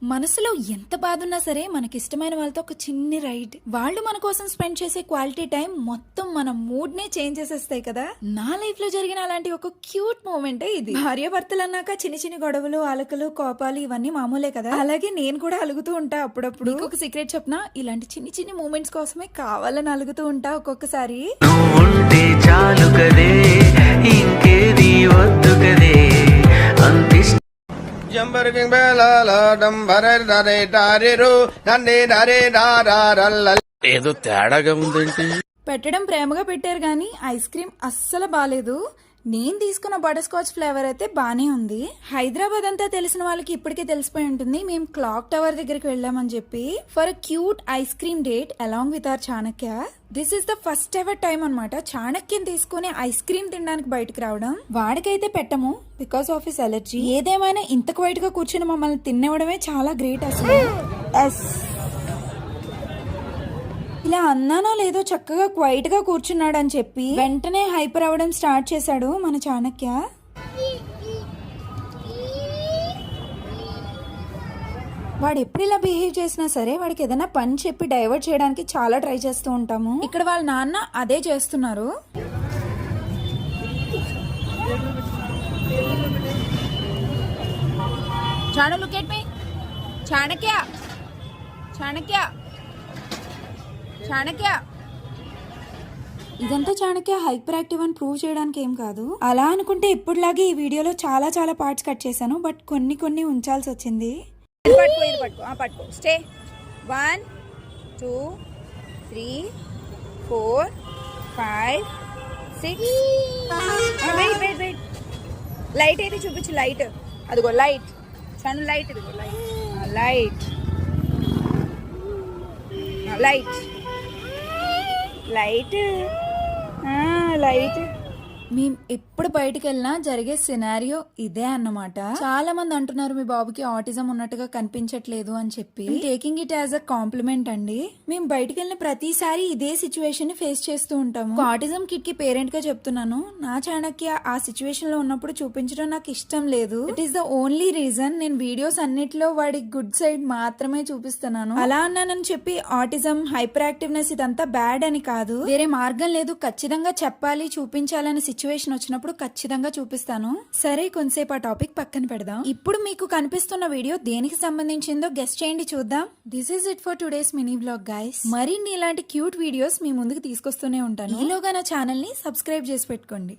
మనసులో ఎంత బాధ ఉన్నా సరే మనకిష్టమైన వాళ్ళతో ఒక చిన్ని రైడ్, వాళ్ళు మన కోసం స్పెండ్ చేసే క్వాలిటీ టైం మొత్తం మన మూడ్ నే చేంజ్ చేసేస్తాయి కదా. నా లైఫ్ లో జరిగిన అలాంటి ఒక క్యూట్ మూమెంటే ఇది. భార్యాభర్తలు అన్నాక చిన్న చిన్న గొడవలు, అలకలు, కోపాలు ఇవన్నీ మామూలే కదా. అలాగే నేను కూడా అలుగుతూ ఉంటా అప్పుడప్పుడు. ఒక సీక్రెట్ చెప్పనా, ఇలాంటి చిన్ని చిన్ని మూమెంట్స్ కోసమే కావాలని అలుగుతూ ఉంటా ఒక్కొక్కసారి. చాలు కదే ఇంకేది వద్దు కదే అంతిష్ట ఏదో తేడాగా ఉందేంటి. పెట్టడం ప్రేమగా పెట్టారు గానీ ఐస్ క్రీమ్ అస్సలు బాలేదు. నేను తీసుకున్న బటర్ స్కాచ్ ఫ్లేవర్ అయితే బానే ఉంది. హైదరాబాద్ అంతా తెలిసిన వాళ్ళకి ఇప్పటికే తెలిసిపోయి ఉంటుంది, మేము క్లాక్ టవర్ దగ్గరికి వెళ్ళామని చెప్పి for a cute ice cream date along with our Chanakya. This is the first ever time అనమాట చాణక్యం తీసుకుని ఐస్ క్రీమ్ తినడానికి బయటకు రావడం. వాడికైతే పెట్టము బికాస్ ఆఫ్ హిస్ అలర్జీ. ఏదేమైనా ఇంత క్వైట్ గా కూర్చుని మమ్మల్ని తినేవడమే చాలా గ్రేట్ అసలు. ఇలా అన్నానో లేదో చక్కగా క్వైట్ గా కూర్చున్నాడు అని చెప్పి వెంటనే హైపర్ అవ్వడం స్టార్ట్ చేశాడు మన చాణక్య. వాడు ఎప్పుడు ఇలా బిహేవ్ చేసినా సరే వాడికి ఏదైనా పని చెప్పి డైవర్ట్ చేయడానికి చాలా ట్రై చేస్తూ ఉంటాము. ఇక్కడ వాళ్ళ నాన్న అదే చేస్తున్నారు. Chanu look at me. Chanakya, Chanakya, Chanakya. ఇదంతా చాణక్య హైపర్ యాక్టివ్ అని ప్రూవ్ చేయడానికి ఏం కాదు. అలా అనుకుంటే ఇప్పుడులాగే ఈ వీడియోలో చాలా చాలా పార్ట్స్ కట్ చేశాను, బట్ కొన్ని ఉంచాల్సి వచ్చింది. పట్టుకో స్టే 1 2 3 4 5 6. వెయిట్ లైట్ అయితే చూపించు. లైట్ అదిగో లైట్. సన్ లైట్ ఇదిగో లైట్ లైట్ లైట్ లైట్. మేము ఎప్పుడు బయటకు వెళ్ళినా జరిగే సినారియో ఇదే అన్నమాట. చాలా మంది అంటున్నారు మీ బాబుకి ఆటిజం ఉన్నట్టుగా కనిపించట్లేదు అని చెప్పి. Taking it as a compliment అండి. మేము బయటకు వెళ్ళిన ప్రతిసారి ఇదే సిచ్యువేషన్ ని ఫేస్ చేస్తూ ఉంటాము. ఆటిజం కిడ్ కి పేరెంట్ గా చెప్తున్నాను, నా చాణక్య ఆ సిచ్యువేషన్ లో ఉన్నప్పుడు చూపించడం నాకు ఇష్టం లేదు. It is the only reason నేను వీడియోస్ అన్నిటిలో వాడి గుడ్ సైడ్ మాత్రమే చూపిస్తున్నాను. అలా అన్నానని చెప్పి ఆటిజం, హైపర్ యాక్టివ్నెస్ ఇదంతా బ్యాడ్ అని కాదు. వేరే మార్గం లేదు, ఖచ్చితంగా చెప్పాలి, చూపించాలని సిచ్యువేషన్ వచ్చినప్పుడు ఖచ్చితంగా చూపిస్తాను. సరే కొంతసేపు ఆ టాపిక్ పక్కన పెడదాం. ఇప్పుడు మీకు కనిపిస్తున్న వీడియో దేనికి సంబంధించిందో గెస్ చేయండి చూద్దాం. This is it for today's mini blog guys. మరిన్ని ఇలాంటి క్యూట్ వీడియోస్ మీ ముందుకు తీసుకొస్తూనే ఉంటాను. ఈలోగా నా ఛానల్ ని సబ్స్క్రైబ్ చేసి పెట్టుకోండి.